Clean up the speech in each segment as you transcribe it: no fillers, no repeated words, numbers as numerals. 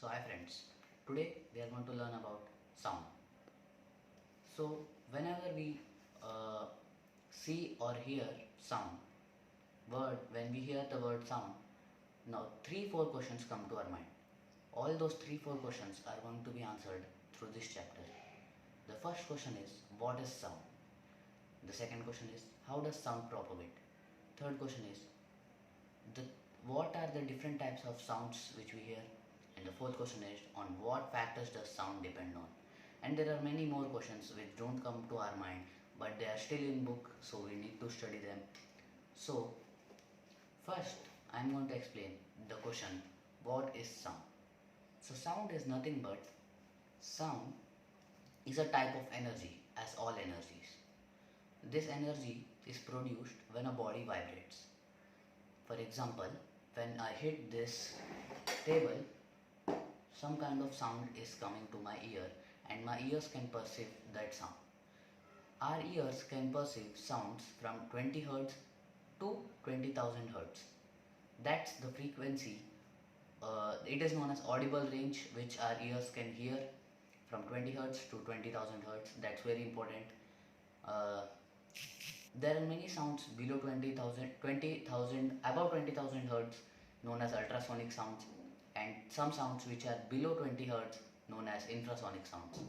So hi friends, today we are going to learn about sound. So whenever we uh, see or hear sound, when we hear the word sound, now 3-4 questions come to our mind. All those 3-4 questions are going to be answered through this chapter. The first question is, what is sound? The second question is, how does sound propagate? Third question is, the what are the different types of sounds which we hear? And the fourth question is, on what factors does sound depend on? And there are many more questions which don't come to our mind, but they are still in book, so we need to study them. So first I'm going to explain the question, what is sound? So sound is nothing but, sound is a type of energy as all energies. This energy is produced when a body vibrates. For example, when I hit this table, some kind of sound is coming to my ear and my ears can perceive that sound. Our ears can perceive sounds from 20 Hz to 20,000 Hz. That's the frequency. It is known as audible range, which our ears can hear from 20 Hz to 20,000 Hz. That's very important. Uh, there are many sounds below 20,000, above 20,000 Hz, known as ultrasonic sounds, and some sounds which are below 20 Hz, known as infrasonic sounds.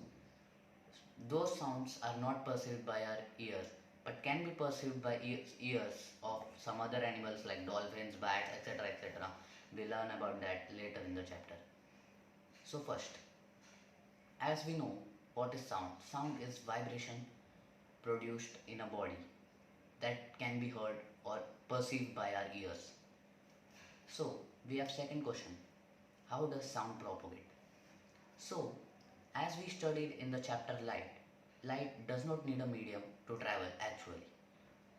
Those sounds are not perceived by our ears, but can be perceived by ears of some other animals like dolphins, bats, etc. etc. We learn about that later in the chapter. So first, as we know, what is sound? Sound is vibration produced in a body that can be heard or perceived by our ears. So we have second question, how does sound propagate? So as we studied in the chapter light does not need a medium to travel actually.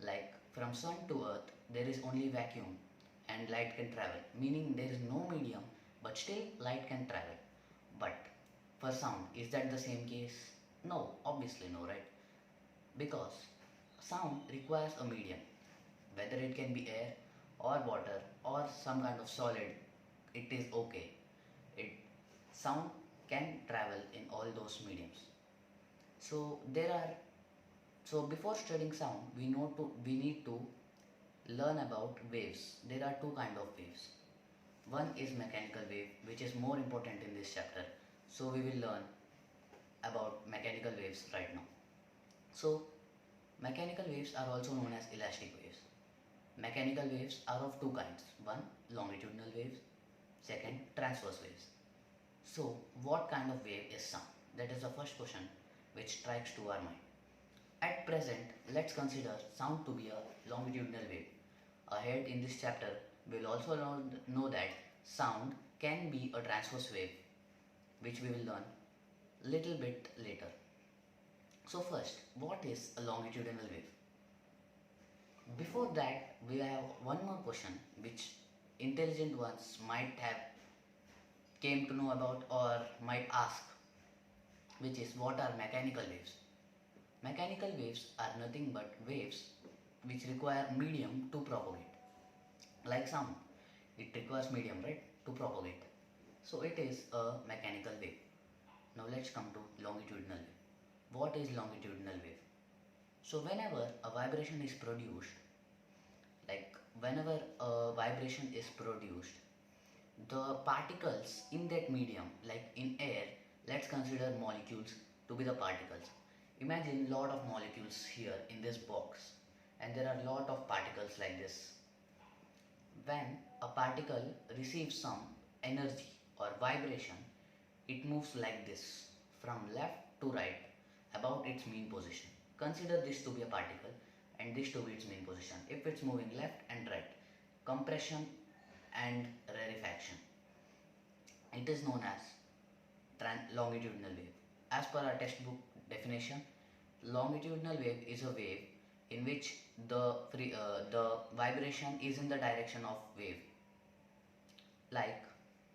Like from sun to earth there is only vacuum and light can travel, meaning there is no medium but still light can travel. But for sound, is that the same case? No, obviously no, right? Because sound requires a medium, whether it can be air or water or some kind of solid, it is okay. It sound can travel in all those mediums. So there are so before studying sound, we need to learn about waves. There are two kind of waves. One is mechanical wave, which is more important in this chapter. So we will learn about mechanical waves right now. So mechanical waves are also known as elastic waves. Mechanical waves are of two kinds. One, longitudinal waves. Second, transverse waves. So what kind of wave is sound? That is the first question which strikes to our mind. At present, let's consider sound to be a longitudinal wave. Ahead in this chapter, we'll also know that sound can be a transverse wave, which we will learn little bit later. So first, what is a longitudinal wave? Before that, we have one more question which intelligent ones might have came to know about or might ask, which is, what are mechanical waves? Mechanical waves are nothing but waves which require medium to propagate. Like sound, it requires medium, right, to propagate. So it is a mechanical wave. Now let's come to longitudinal wave. What is longitudinal wave? So whenever a vibration is produced, whenever a vibration is produced, the particles in that medium, like in air, let's consider molecules to be the particles. Imagine lot of molecules here in this box, and there are lot of particles like this. When a particle receives some energy or vibration, it moves like this from left to right about its mean position. Consider this to be a particle and this to be its mean position. If it's moving left and right, compression and rarefaction, it is known as longitudinal wave. As per our textbook definition, longitudinal wave is a wave in which the vibration is in the direction of wave. Like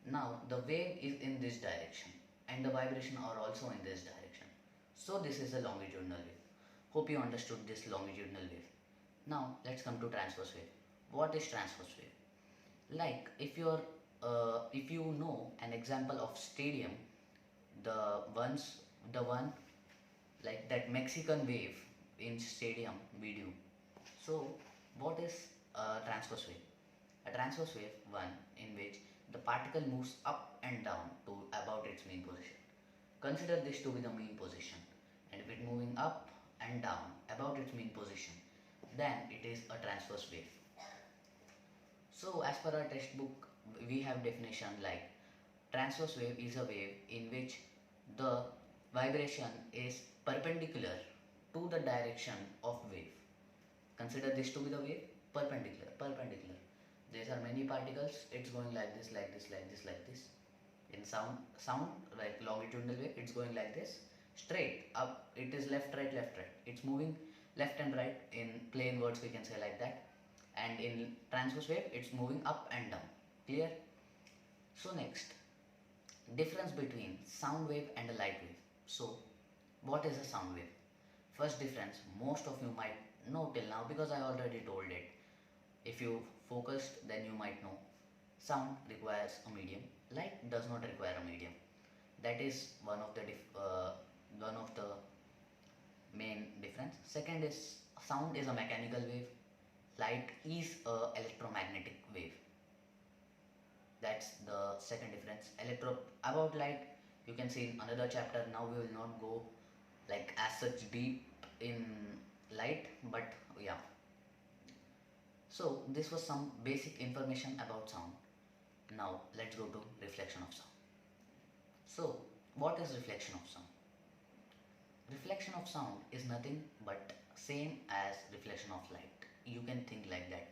now the wave is in this direction and the vibration are also in this direction. So this is a longitudinal wave. Hope you understood this longitudinal wave. Now let's come to transverse wave. What is transverse wave? Like if your if you know an example of stadium, the ones, the one like that Mexican wave in stadium video. So what is a transverse wave? A transverse wave, one in which the particle moves up and down to about its mean position. Consider this to be the mean position, and if it moving up and down about its mean position, then it is a transverse wave. So as per our textbook, we have definition like transverse wave is a wave in which the vibration is perpendicular to the direction of wave. Consider this to be the wave perpendicular, perpendicular. There are many particles. It's going like this, like this, like this, like this. In sound like longitudinal wave, it's going like this, straight up. It is left, right, left, right. It's moving left and right. In plain words, we can say like that. And in transverse wave, it's moving up and down. Clear? So next, difference between sound wave and a light wave. So what is a sound wave? First difference, most of you might know till now because I already told it. If you focused, then you might know. Sound requires a medium. Light does not require a medium. That is one of the main difference. Second is sound is a mechanical wave. Light is a electromagnetic wave. That's the second difference. About light, you can see in another chapter. Now we will not go like as such deep in light, but yeah. So this was some basic information about sound. Now let's go to reflection of sound. So what is reflection of sound? Reflection of sound is nothing but same as reflection of light. You can think like that.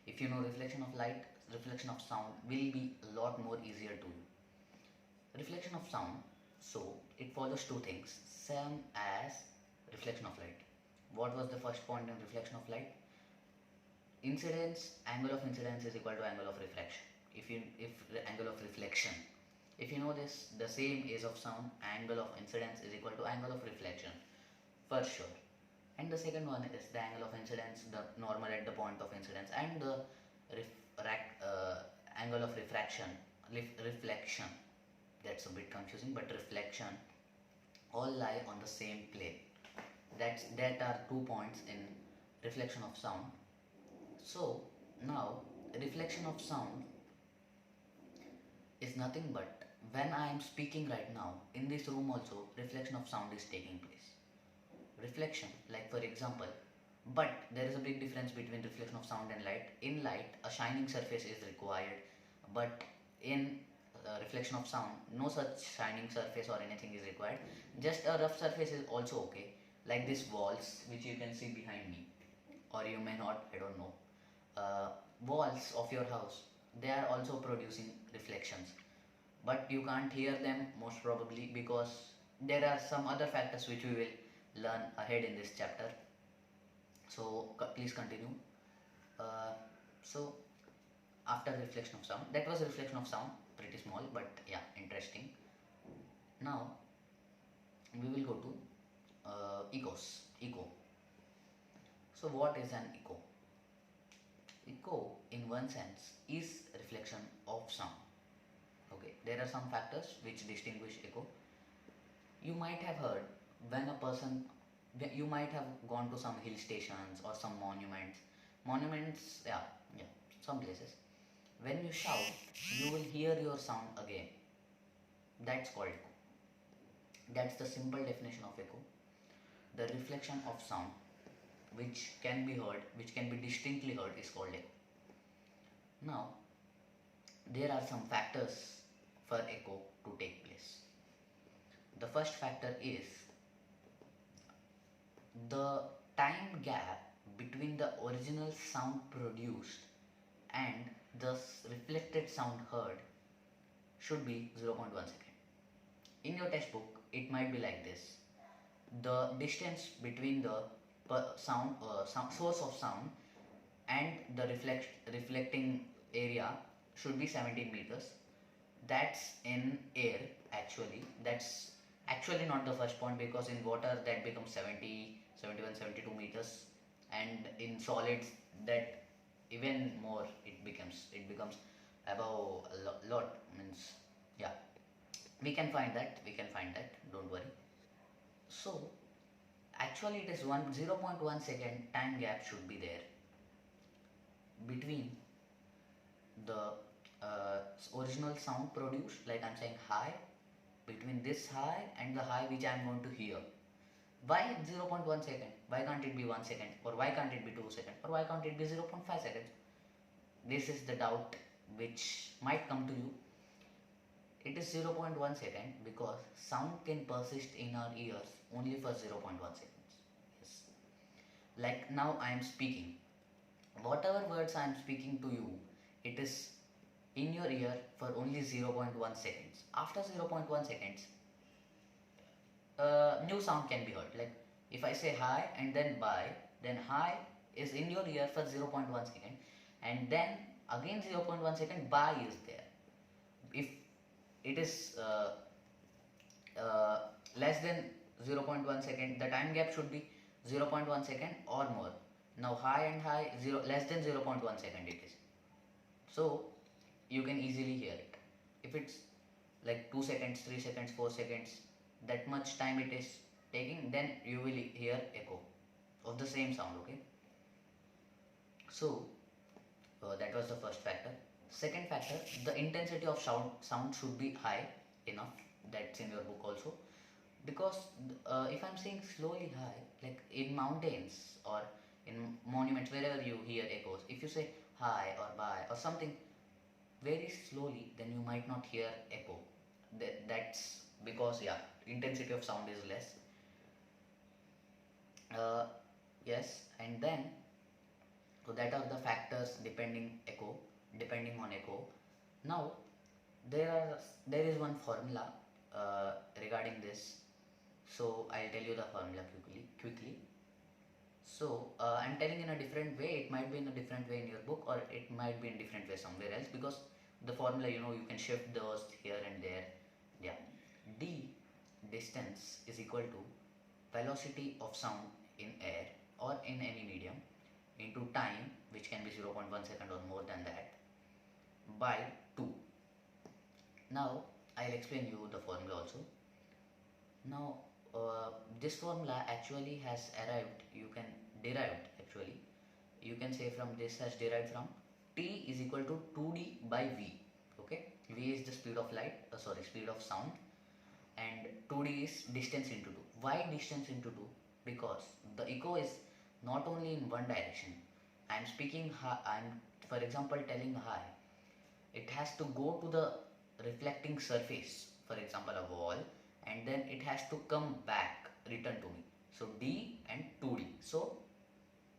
If you know reflection of light, reflection of sound will be a lot more easier to you. Reflection of sound, so it follows two things, same as reflection of light. What was the first point in reflection of light? Incidence, angle of incidence is equal to angle of refraction. If the angle of reflection, if you know this, the same is of sound, angle of incidence is equal to angle of reflection, for sure. And the second one is the angle of incidence, the normal at the point of incidence, and the angle of reflection. That's a bit confusing, but reflection all lie on the same plane. That are 2 points in reflection of sound. So now reflection of sound is nothing but when I am speaking right now in this room also reflection of sound is taking place. Reflection, like for example, but there is a big difference between reflection of sound and light. In light, a shining surface is required, but in reflection of sound, no such shining surface or anything is required. Just a rough surface is also okay, like these walls which you can see behind me, or you may not, I don't know. Walls of your house, they are also producing reflections, but you can't hear them most probably because there are some other factors which we will learn ahead in this chapter. So please continue. So after reflection of sound, that was reflection of sound, pretty small but yeah, interesting. Now we will go to echo. So what is an echo? Echo in one sense is reflection of sound. Okay, there are some factors which distinguish echo. You might have heard when a person, you might have gone to some hill stations or some monuments, yeah, some places. When you shout, you will hear your sound again. That's called echo. That's the simple definition of echo. The reflection of sound which can be heard, which can be distinctly heard, is called echo. Now, there are some factors for echo to take place. The first factor is the time gap between the original sound produced and the reflected sound heard should be 0.1 second. In your textbook, it might be like this. The distance between the source of sound and the reflecting area should be 17 meters. That's in air actually. That's actually not the first point, because in water that becomes 70, 71, 72 meters, and in solids that even more it becomes above a lot means, yeah, we can find that, don't worry. So actually it is 0.1 second time gap should be there between the original sound produced, like I'm saying high, between this high and the high which I'm going to hear. Why 0.1 second? Why can't it be 1 second? Or why can't it be 2 seconds? Or why can't it be 0.5 seconds? This is the doubt which might come to you. It is 0.1 second because sound can persist in our ears only for 0.1 seconds. Yes. Like now I am speaking. Whatever words I am speaking to you, it is in your ear for only 0.1 seconds. After 0.1 seconds, new sound can be heard. Like if I say hi and then bye, then hi is in your ear for 0.1 second, and then again 0.1 second bye is there. If it is less than 0.1 second, the time gap should be 0.1 second or more. Now high and high, less than 0.1 second it is. So you can easily hear it. If it's like 2 seconds, 3 seconds, 4 seconds, that much time it is taking, then you will hear echo of the same sound, okay? So that was the first factor. Second factor, the intensity of sound should be high enough. That's in your book also. Because if I'm saying slowly high, like in mountains or in monuments, wherever you hear echoes, if you say hi or bye or something very slowly, then you might not hear echo. That's because, yeah, intensity of sound is less. Yes, and then so that are the factors depending on echo. Now there is one formula regarding this. So I'll tell you the formula quickly. So I'm telling in a different way. It might be in a different way in your book, or it might be in different way somewhere else, because the formula, you can shift those here and there. Yeah, d distance is equal to velocity of sound in air or in any medium into time, which can be 0.1 second or more than that, by 2. Now I'll explain you the formula also. Now this formula actually has arrived, you can say from this has derived from t is equal to 2d by v. Okay, v is the speed of light, speed of sound, and 2d is distance into 2. Why distance into 2? Because the echo is not only in one direction. I'm speaking high, I'm for example telling hi, it has to go to the reflecting surface, for example a wall, and then it has to come back, return to me. So d and 2d, so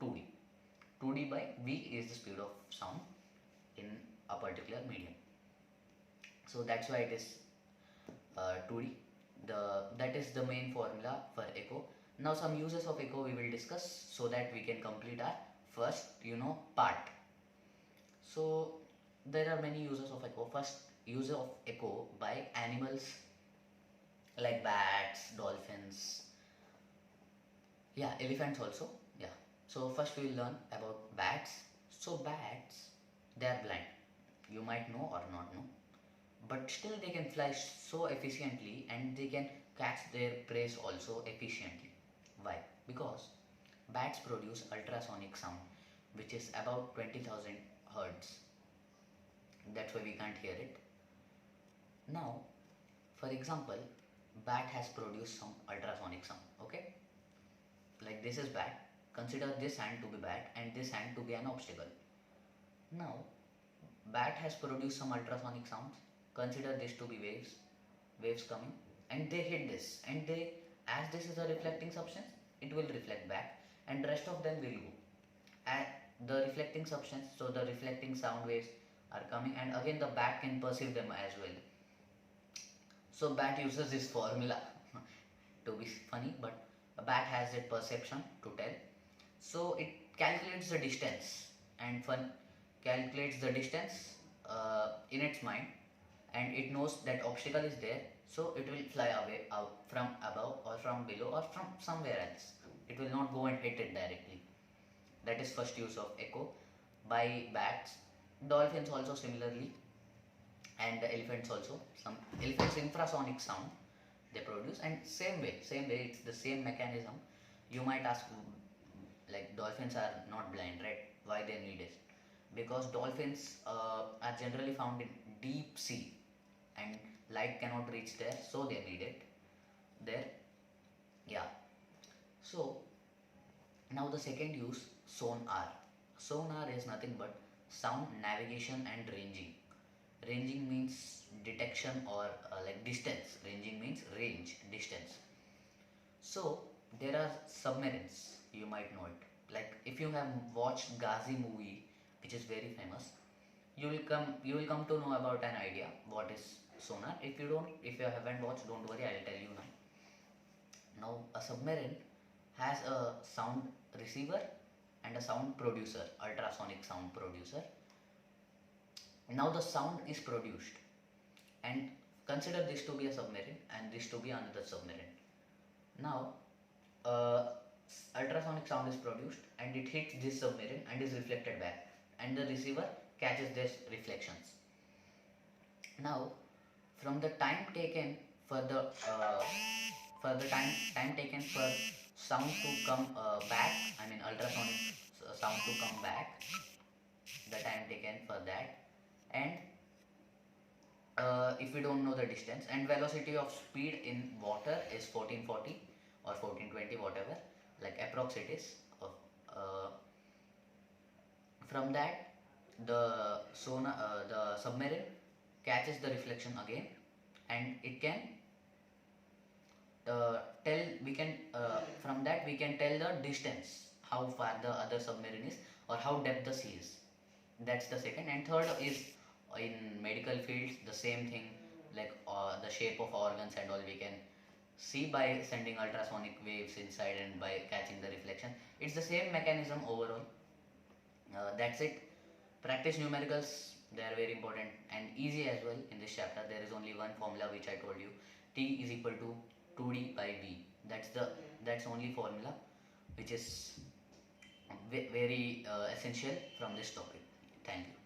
2d 2d by v is the speed of sound in a particular medium. So that's why it is 2d. That is the main formula for echo. Now some uses of echo we will discuss, so that we can complete our first part. So there are many uses of echo. First use of echo by animals like bats, dolphins, yeah, elephants also. Yeah. So first we will learn about bats. So bats, they are blind. You might know or not know, but still they can fly so efficiently, and they can catch their prey also efficiently. Why? Because bats produce ultrasonic sound, which is about 20,000 hertz. That's why we can't hear it. Now, for example, bat has produced some ultrasonic sound. Okay, like this is bat. Consider this hand to be bat and this hand to be an obstacle. Now, bat has produced some ultrasonic sounds. Consider this to be waves coming, and they hit this, and as this is a reflecting substance, it will reflect back, and rest of them will go. And the reflecting substance, so the reflecting sound waves are coming, and again the bat can perceive them as well. So bat uses this formula to be funny, but a bat has that perception to tell. So it calculates the distance, and calculates the distance in its mind, and it knows that obstacle is there, so it will fly away out from above or from below or from somewhere else. It will not go and hit it directly. That is first use of echo by bats. Dolphins also similarly. and the elephants also. Some elephants infrasonic sound they produce, and same way it's the same mechanism. You might ask, like dolphins are not blind, right? Why they need it? Because dolphins are generally found in deep sea, and light cannot reach there, so they need it there. Yeah. So now the second use, sonar. Sonar is nothing but sound navigation and ranging. Ranging means detection or like distance. Ranging means range, distance. So there are submarines. You might know it. Like if you have watched Ghazi movie, which is very famous, you will come to know about an idea what is sonar. If you haven't watched, don't worry, I'll tell you now. Now a submarine has a sound receiver and a sound producer, ultrasonic sound producer. Now the sound is produced, and consider this to be a submarine and this to be another submarine. Now ultrasonic sound is produced and it hits this submarine and is reflected back, and the receiver catches these reflections. Now from the time taken for the time taken for sound to come back, I mean ultrasonic sound to come back, the time taken for that, and if we don't know the distance, and velocity of speed in water is 1440 or 1420, whatever, like approx it is. Uh, from that, the submarine catches the reflection again, and it can tell we can from that we can tell the distance, how far the other submarine is or how depth the sea is. That's the second. And third is in medical fields, the same thing, like the shape of organs and all we can see by sending ultrasonic waves inside and by catching the reflection. It's the same mechanism overall. That's it. Practice numericals, they are very important and easy as well. In this chapter there is only one formula which I told you, T is equal to 2D by V. That's only formula which is very essential from this topic. Thank you.